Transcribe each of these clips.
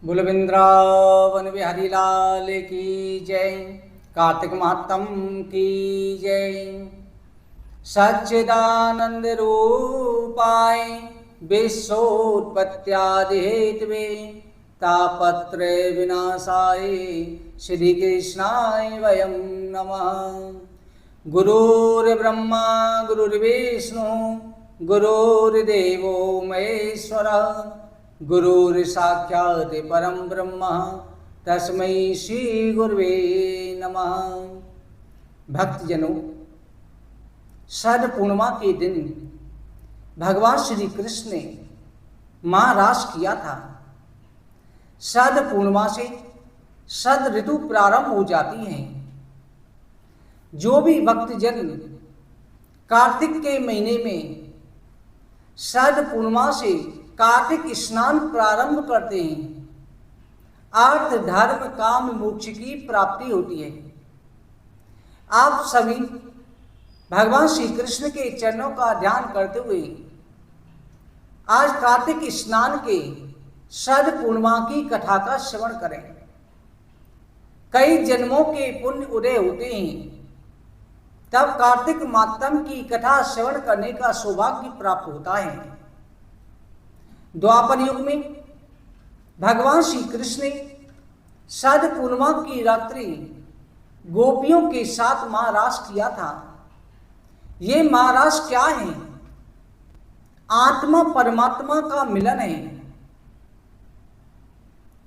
बोल वृंदावन बिहारी लाल की जय। कार्तिक महात्म की जय। सच्चिदानंद रूपाय विश्वोत्पत्त्यादि हेतवे तापत्रय विनाशाय श्री कृष्णाय वयं नमः। गुरुर्ब्रह्मा गुरुर्विष्णु गुरुर्देवो महेश्वरः गुरुर्साक्षात् परम ब्रह्म तस्मै श्री गुरुवे नमः। भक्तजनों, शरद पूर्णिमा के दिन भगवान श्री कृष्ण ने महारास किया था। शरद पूर्णिमा से शरद ऋतु प्रारंभ हो जाती है। जो भी भक्तजन कार्तिक के महीने में शरद पूर्णिमा से कार्तिक स्नान प्रारंभ करते हैं, अर्थ धर्म काम मोक्ष की प्राप्ति होती है। आप सभी भगवान श्री कृष्ण के चरणों का ध्यान करते हुए आज कार्तिक स्नान के शरद पूर्णिमा की कथा का श्रवण करें। कई जन्मों के पुण्य उदय होते हैं, तब कार्तिक मातम की कथा श्रवण करने का सौभाग्य प्राप्त होता है। द्वापर युग में भगवान श्री कृष्ण ने शरद पूर्णिमा की रात्रि गोपियों के साथ महारास किया था। ये महारास क्या है? आत्मा परमात्मा का मिलन है।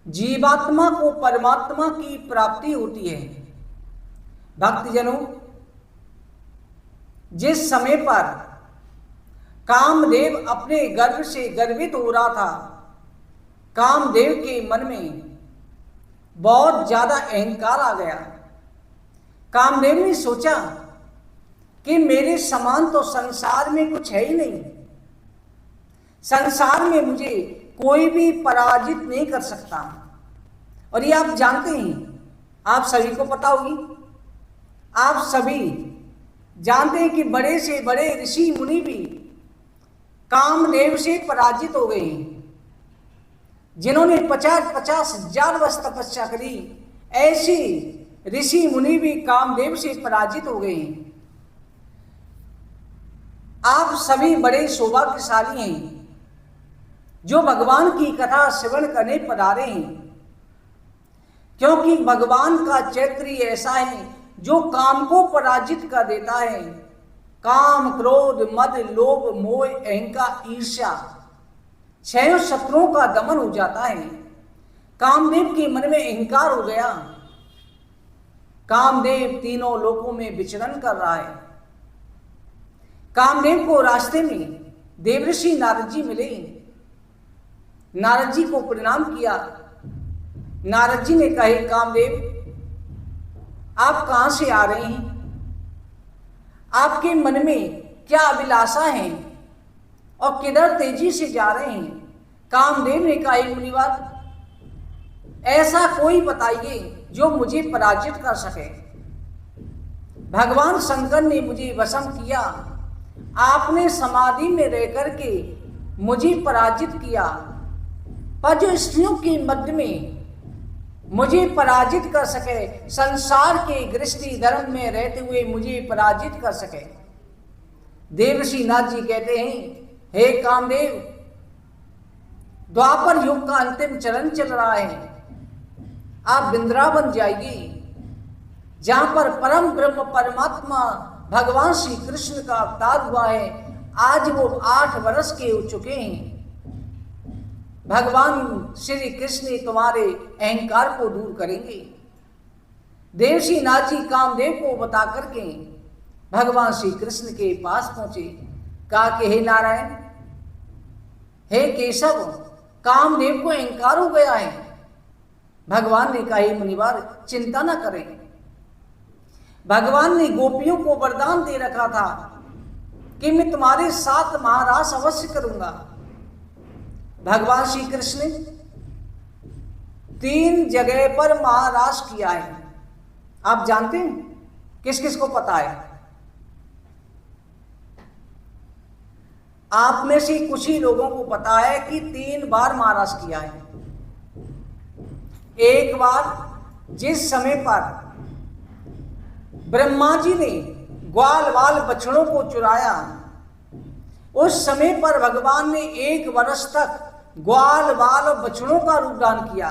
जीवात्मा को परमात्मा की प्राप्ति होती है। भक्तजनों, जिस समय पर कामदेव अपने गर्व से गर्वित हो रहा था, कामदेव के मन में बहुत ज्यादा अहंकार आ गया। कामदेव ने सोचा कि मेरे समान तो संसार में कुछ है ही नहीं, संसार में मुझे कोई भी पराजित नहीं कर सकता। और ये आप जानते हैं, आप सभी को पता होगी, आप सभी जानते हैं कि बड़े से बड़े ऋषि मुनि भी कामदेव से पराजित हो गए। जिन्होंने 50 हजार वर्ष तपस्या करी, ऐसी ऋषि मुनि भी कामदेव से पराजित हो गए। आप सभी बड़े सौभाग्यशाली हैं जो भगवान की कथा श्रवण करने पधारे हैं, क्योंकि भगवान का चैत्र ऐसा है जो काम को पराजित कर देता है। काम क्रोध मद लोभ मोह अहंकार ईर्ष्या छह शत्रुओं का दमन हो जाता है। कामदेव के मन में अहंकार हो गया। कामदेव तीनों लोकों में विचरण कर रहा है। कामदेव को रास्ते में देवऋषि नारद जी मिले। नारद जी को प्रणाम किया। नारद जी ने कहे, कामदेव आप कहां से आ रहे हैं? आपके मन में क्या अभिलाषा है और किधर तेजी से जा रहे हैं? कामदेव ने कहा, मुनिवर ऐसा कोई बताइए जो मुझे पराजित कर सके। भगवान शंकर ने मुझे वशम किया, आपने समाधि में रह करके मुझे पराजित किया, पर जो स्त्रियों के मध्य में मुझे पराजित कर सके, संसार के गृहस्थी धर्म में रहते हुए मुझे पराजित कर सके। देवर्षि नाथ जी कहते हैं, हे कामदेव, द्वापर युग का अंतिम चरण चल रहा है। आप वृंदावन जाइए, जहां पर परम ब्रह्म परमात्मा भगवान श्री कृष्ण का अवतार हुआ है। आज वो 8 वर्ष के हो चुके हैं। भगवान श्री कृष्ण तुम्हारे अहंकार को दूर करेंगे। देवर्षि नाथ जी कामदेव को बता करके भगवान श्री कृष्ण के पास पहुंचे। कहा कि हे नारायण, हे केशव, कामदेव को अहंकार हो गया है। भगवान ने कहा, हे मुनिवर चिंता न करें। भगवान ने गोपियों को वरदान दे रखा था कि मैं तुम्हारे साथ महारास अवश्य करूंगा। भगवान श्री कृष्ण ने 3 जगह पर महारास किया है। आप जानते हैं? किस किस को पता है? आप में से कुछ ही लोगों को पता है कि 3 बार महाराज किया है। एक बार जिस समय पर ब्रह्मा जी ने ग्वाल वाल बछड़ों को चुराया, उस समय पर भगवान ने 1 वर्ष तक ग्वाल वाल और बछड़ों का रूप धारण किया।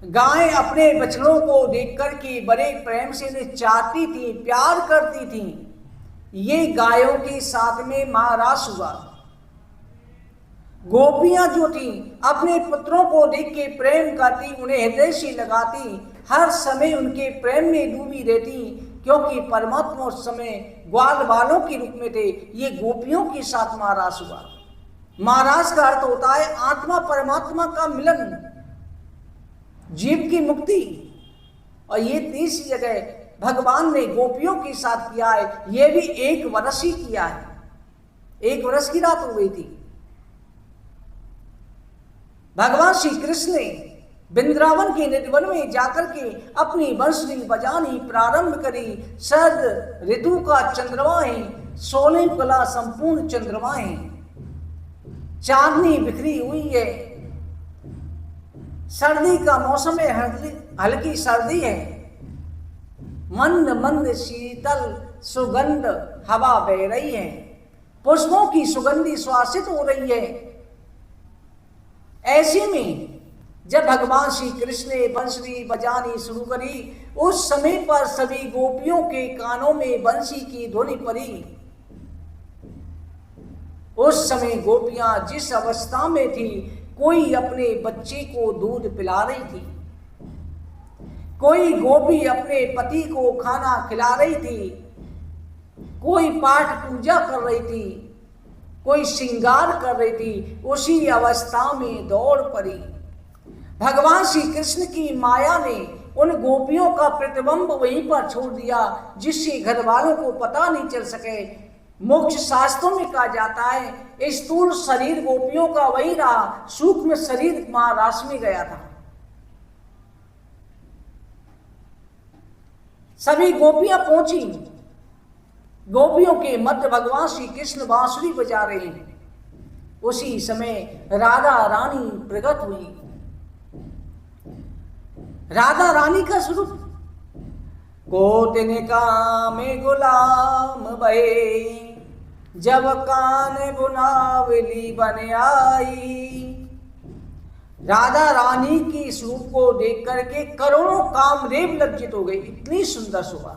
गायें अपने बछड़ों को देख करके बड़े प्रेम से इन्हें चाहती थी, प्यार करती थी। ये गायों के साथ में महारास हुआ। गोपियां जो थी अपने पुत्रों को देख के प्रेम करती, उन्हें हृदय से लगाती, हर समय उनके प्रेम में डूबी रहती, क्योंकि परमात्मा उस समय ग्वाल बालों के रूप में थे। ये गोपियों के साथ महारास हुआ। महारास का अर्थ होता है आत्मा परमात्मा का मिलन, जीव की मुक्ति। और ये तीसरी जगह भगवान ने गोपियों के साथ किया है, ये भी 1 वर्ष ही किया है। 1 वर्ष की रात हो गई थी। भगवान श्री कृष्ण ने वृंदावन के निधिवन में जाकर के अपनी बंसुरी बजानी प्रारंभ करी। शरद ऋतु का चंद्रमा है, 16 कला संपूर्ण चंद्रमा है, चांदनी बिखरी हुई है, सर्दी का मौसम है, हल्की सर्दी है, मंद मंद शीतल सुगंध हवा बह रही है, पुष्पों की सुगंधी श्वासित हो रही है। ऐसे में जब भगवान श्री कृष्ण ने बंसुरी बजानी शुरू करी, उस समय पर सभी गोपियों के कानों में बंसी की ध्वनि पड़ी। उस समय गोपियां जिस अवस्था में थी, कोई अपने बच्चे को दूध पिला रही थी, कोई गोपी अपने पति को खाना खिला रही थी, कोई पाठ पूजा कर रही थी, कोई श्रृंगार कर रही थी। उसी अवस्था में दौड़ पड़ी। भगवान श्री कृष्ण की माया ने उन गोपियों का प्रतिबिंब वहीं पर छोड़ दिया, जिससे घर वालों को पता नहीं चल सके। मोक्ष शास्त्रों में कहा जाता है स्थूल शरीर गोपियों का वही रहा, सूक्ष्म शरीर महारास में गया था। सभी गोपियां पहुंची। गोपियों के मध्य भगवान श्री कृष्ण बांसुरी बजा रहे हैं। उसी समय राधा रानी प्रकट हुई। राधा रानी का स्वरूप कोटिन काम गुलाम भये, जब कान बुनावली बन आई। राधा रानी की स्वरूप को देख करके करोड़ों कामदेव लज्जित हो गए। इतनी सुंदर शोभा।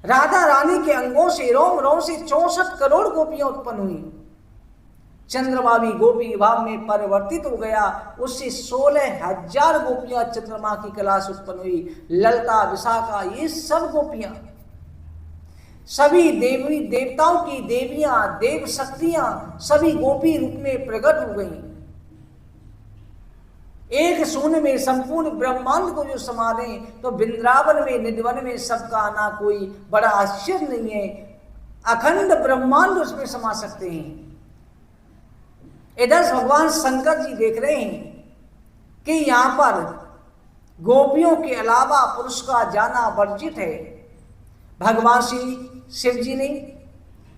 राधा रानी के अंगों से रोम रोम से 64 करोड़ गोपियां उत्पन्न हुई। चंद्रमा भी गोपी भाव में परिवर्तित हो गया। उससे 16,000 गोपियां चंद्रमा की कला से उत्पन्न हुई। ललता विशाखा ये सब गोपियां, सभी देवी देवताओं की देवियां देव शक्तियां सभी गोपी रूप में प्रकट हो गई। एक शून्य में संपूर्ण ब्रह्मांड को जो समा दें, तो वृंदावन में निधिवन में सबका आना कोई बड़ा आश्चर्य नहीं है। अखंड ब्रह्मांड उसमें समा सकते हैं। इधर भगवान शंकर जी देख रहे हैं कि यहां पर गोपियों के अलावा पुरुष का जाना वर्जित है। भगवान श्री शिव जी ने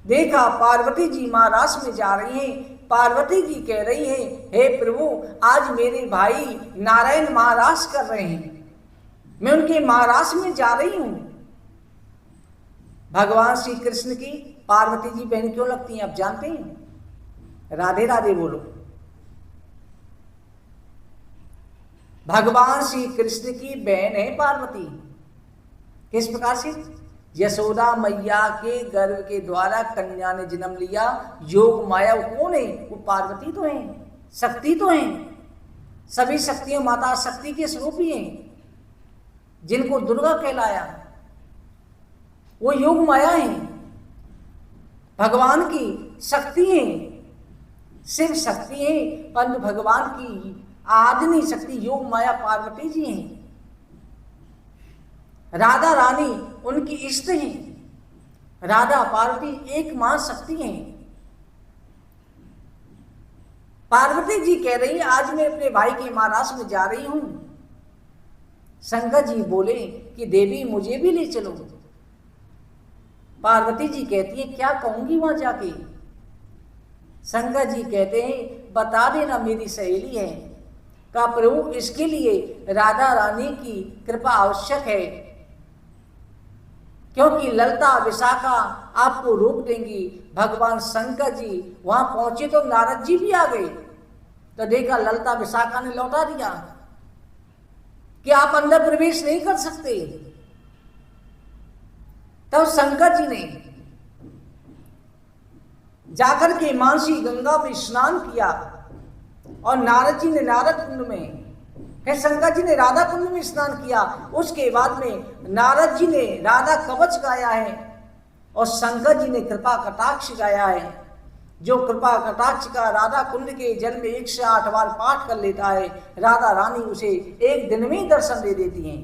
देखा पार्वती जी महारास में जा रही हैं। पार्वती जी कह रही है, हे प्रभु, आज मेरे भाई नारायण महारास कर रहे हैं, मैं उनके महारास में जा रही हूं। भगवान श्री कृष्ण की पार्वती जी बहन क्यों लगती हैं आप जानते हैं? राधे राधे बोलो। भगवान श्री कृष्ण की बहन है पार्वती। किस प्रकार से? यशोदा मैया के गर्भ के द्वारा कन्या ने जन्म लिया। योग माया कौन है? वो पार्वती तो है, शक्ति तो है। सभी शक्तियां माता शक्ति के स्वरूप ही हैं, जिनको दुर्गा कहलाया वो योग माया है, भगवान की शक्ति है। शिव शक्ति है, परंतु भगवान की आदिनी शक्ति योग माया पार्वती जी हैं। राधा रानी उनकी इष्ट हैं। राधा पार्वती एक मां शक्ति हैं। पार्वती जी कह रही है, आज मैं अपने भाई के महारास में जा रही हूं। शंकर जी बोले कि देवी मुझे भी ले चलो। पार्वती जी कहती है, क्या कहूंगी वहां जाके? शंकर जी कहते हैं, बता देना, मेरी सहेली है, का प्रभु इसके लिए राधा रानी की कृपा आवश्यक है, क्योंकि ललता विशाखा आपको रोक देंगी। भगवान शंकर जी वहां पहुंचे तो नारद जी भी आ गए, तो देखा ललता विशाखा ने लौटा दिया कि आप अंदर प्रवेश नहीं कर सकते। तब शंकर जी ने जाकर के मानसी गंगा में स्नान किया और नारद जी ने नारद कुंड में, फिर शंकर जी ने राधा कुंड में स्नान किया। उसके बाद में नारद जी ने राधा कवच गाया है और शंकर जी ने कृपा कटाक्ष गाया है। जो कृपा कटाक्ष का राधा कुंड के जल में 108 बार पाठ कर लेता है, राधा रानी उसे एक दिन में ही दर्शन दे देती हैं।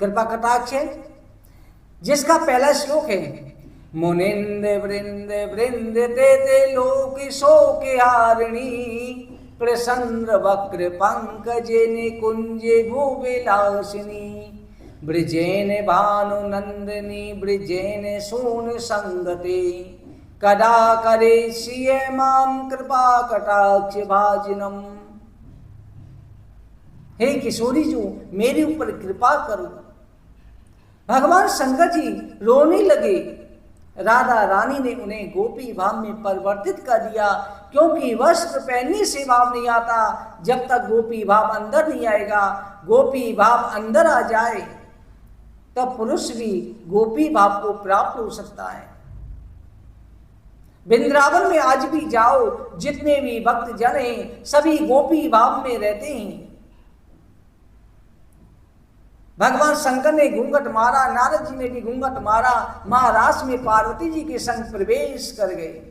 कृपा कटाक्ष है जिसका पहला श्लोक है, मुनिंद वृंद वृंद ते ते लोक शोक हारिणी, प्रसन्न वक्र पंकजे निकुंजे भूविलासिनी, ब्रजेन भानु नंदिनी ब्रजेन सून संगते, कदा करे श्रिय माम कृपा कटाक्ष भाजनम। हे किशोरी जी मेरे ऊपर कृपा करो। भगवान शंकर जी रोने लगे। राधा रानी ने उन्हें गोपी भाव में परिवर्तित कर दिया, क्योंकि वस्त्र पहनने से भाव नहीं आता जब तक गोपी भाव अंदर नहीं आएगा। गोपी भाव अंदर आ जाए तब पुरुष भी गोपी भाव को प्राप्त हो सकता है। वृंदावन में आज भी जाओ, जितने भी भक्त जन हैं सभी गोपी भाव में रहते हैं। भगवान शंकर ने घूंघट मारा, नारद जी ने भी घूंघट मारा, महाराष्ट्र में पार्वती जी के संग प्रवेश कर गए।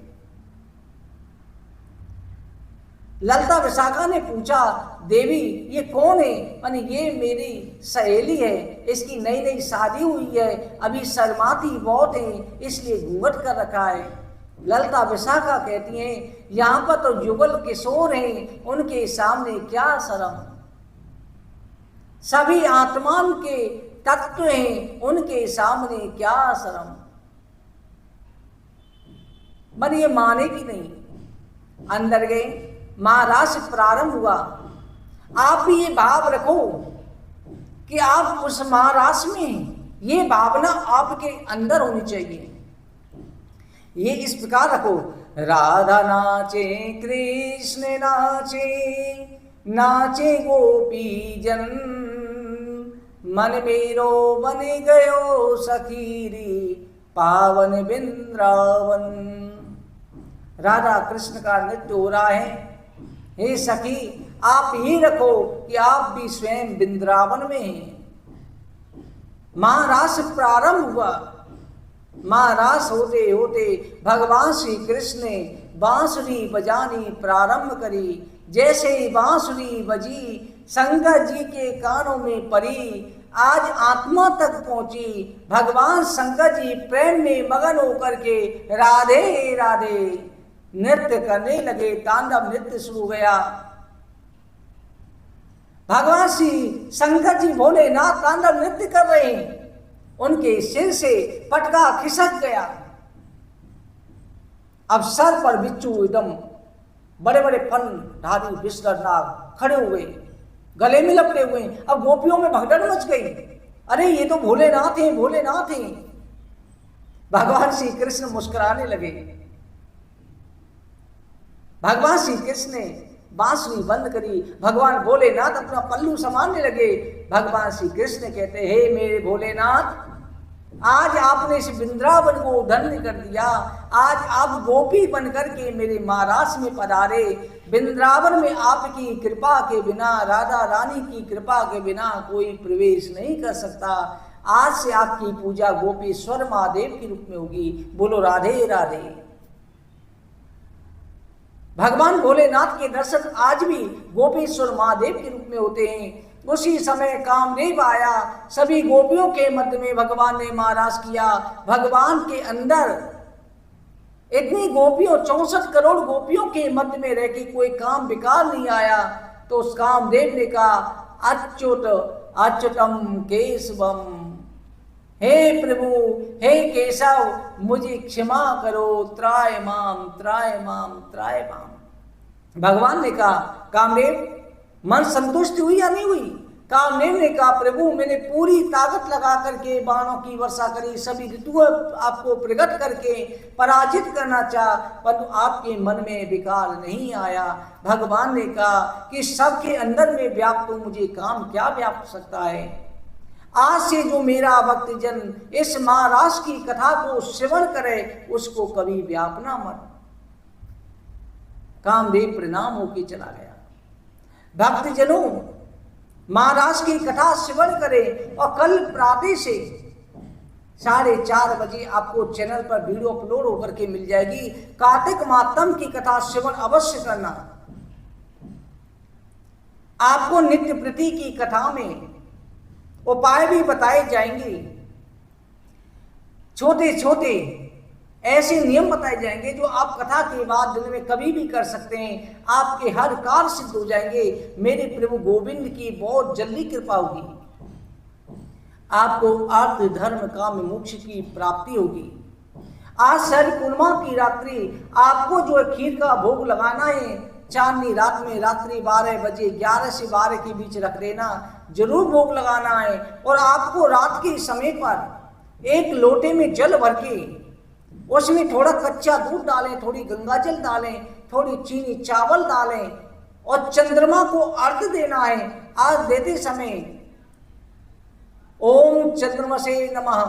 ललता विशाखा ने पूछा, देवी ये कौन है? यानी ये मेरी सहेली है, इसकी नई नई शादी हुई है, अभी शर्माती बहुत है इसलिए घूंघट कर रखा है। ललता विशाखा कहती हैं यहाँ पर तो युगल किशोर हैं, उनके सामने क्या शर्म, सभी आत्मान के तत्व हैं, उनके सामने क्या शर्म। मन ये माने कि नहीं। अंदर गए, महारास प्रारंभ हुआ। आप भी ये भाव रखो कि आप उस महारास में हैं, ये भावना आपके अंदर होनी चाहिए। ये इस प्रकार रखो, राधा नाचे कृष्ण नाचे, नाचे गोपी जन, मन मेरो बन गयो सखीरी पावन वृंदावन। राधा कृष्ण का नृत्य हो रहा है। हे सखी आप ही रखो कि आप भी स्वयं वृंदावन में हैं। महारास प्रारंभ हुआ। महारास होते होते भगवान श्री कृष्ण ने बांसुरी बजानी प्रारंभ करी। जैसे ही बांसुरी बजी शंकर जी के कानों में पड़ी, आज आत्मा तक पहुंची। भगवान शंकर जी प्रेम में मगन होकर के राधे राधे नृत्य करने लगे। तांडव नृत्य शुरू हो गया। भगवान श्री शंकर जी भोलेनाथ तांडव नृत्य कर रहे हैं, उनके सिर से पटका खिसक गया। अब सर पर बिच्छू एकदम बड़े बड़े फन धारी विषधर नाग खड़े हुए, गले में लपटे हुए। अब गोपियों में भगदड़ मच गई, अरे ये तो भोलेनाथ हैं, भोलेनाथ हैं। भगवान श्री कृष्ण मुस्कुराने लगे। भगवान श्री कृष्ण ने बांसुरी बंद करी। भगवान भोलेनाथ अपना पल्लू संभालने लगे। भगवान श्री कृष्ण कहते, हे मेरे भोलेनाथ, आज आपने इस वृंदावन को धन्य कर दिया। आज आप गोपी बन करके मेरे महाराज में पधारे। वृंदावन में आपकी कृपा के बिना, राधा रानी की कृपा के बिना कोई प्रवेश नहीं कर सकता। आज से आपकी पूजा गोपीश्वर महादेव के रूप में होगी। बोलो राधे राधे। भगवान भोलेनाथ के दर्शन आज भी गोपीश्वर महादेव के रूप में होते हैं। उसी समय कामदेव आया, सभी गोपियों के मध्य में भगवान ने महाराज किया। भगवान के अंदर इतनी गोपियों, 64 करोड़ गोपियों के मध्य में रह के कोई काम विकार नहीं आया। तो उस कामदेव ने कहा, अच्युत अच्युतम केशवम, हे प्रभु हे केशव मुझे क्षमा करो, त्राय माम त्राय माम त्राय माम। भगवान ने कहा, कामदेव मन संतुष्ट हुई या नहीं हुई? कामदेव ने कहा प्रभु मैंने पूरी ताकत लगा करके बाणों की वर्षा करी, सभी ऋतुओं आपको प्रकट करके पराजित करना चाहा, परंतु आपके मन में विकार नहीं आया। भगवान ने कहा कि सबके अंदर में व्याप्त हूं, मुझे काम क्या व्याप्त सकता है। आज से जो मेरा भक्तजन इस महाराज की कथा को श्रवण करे उसको कभी व्यापना मत। कामदेव प्रणाम होके चला गया। भक्तजनों महाराज की कथा श्रवण करें और कल प्रातः से 4:30 बजे आपको चैनल पर वीडियो अपलोड होकर के मिल जाएगी। कार्तिक मातम की कथा श्रवण अवश्य करना। आपको नित्य प्रति की कथा में उपाय भी बताए जाएंगे, छोटे छोटे ऐसे नियम बताए जाएंगे जो आप कथा के बाद दिन में कभी भी कर सकते हैं। आपके हर कार्य सिद्ध हो जाएंगे। मेरे प्रभु गोविंद की बहुत जल्दी कृपा होगी। आपको अर्थ धर्म काम मोक्ष की प्राप्ति होगी। आज शरद पूर्णिमा की रात्रि आपको जो खीर का भोग लगाना है, चांदनी रात में रात्रि 12 बजे 11 से 12 के बीच रख देना, जरूर भोग लगाना है। और आपको रात के समय पर एक लोटे में जल भर के उसमें थोड़ा कच्चा दूध डालें, थोड़ी गंगा जल डालें, थोड़ी चीनी चावल डालें और चंद्रमा को अर्घ देना है। आज देते समय ओम चंद्रमसे नमः,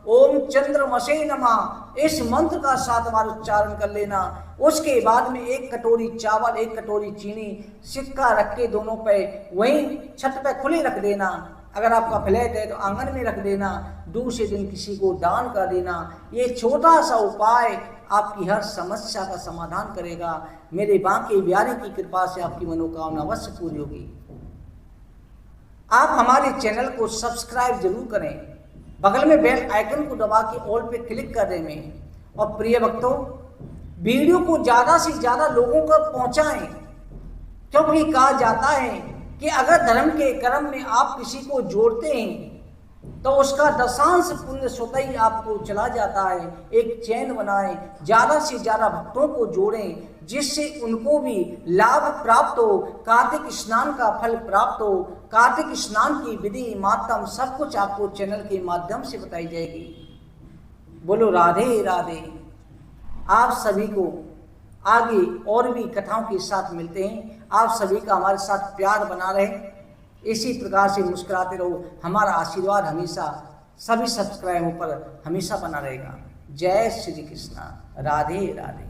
ओम चंद्रमसे नमः इस मंत्र का 7 बार उच्चारण कर लेना। उसके बाद में 1 कटोरी चावल 1 कटोरी चीनी सिक्का रख के दोनों पे वहीं छत पे खुले रख देना। अगर आपका फ्लैट है तो आंगन में रख देना। दूसरे दिन किसी को दान कर देना। ये छोटा सा उपाय आपकी हर समस्या का समाधान करेगा। मेरे बांके बिहारी की कृपा से आपकी मनोकामना अवश्य पूरी होगी। आप हमारे चैनल को सब्सक्राइब जरूर करें, बगल में बेल आइकन को दबा के ऑल पे क्लिक कर दें। और प्रिय भक्तों वीडियो को ज़्यादा से ज़्यादा लोगों तक पहुँचाएं, क्योंकि कहा जाता है कि अगर धर्म के कर्म में आप किसी को जोड़ते हैं तो उसका दशांश पुण्य स्वतः ही आपको चला जाता है। एक चैन बनाएं, ज़्यादा से ज़्यादा भक्तों को जोड़ें जिससे उनको भी लाभ प्राप्त हो, कार्तिक स्नान का फल प्राप्त हो। कार्तिक स्नान की विधि मातम सब कुछ आपको चैनल के माध्यम से बताई जाएगी। बोलो राधे राधे। आप सभी को आगे और भी कथाओं के साथ मिलते हैं। आप सभी का हमारे साथ प्यार बना रहे, इसी प्रकार से मुस्कुराते रहो। हमारा आशीर्वाद हमेशा सभी सब्सक्राइबरों पर हमेशा बना रहेगा। जय श्री कृष्णा। राधे राधे।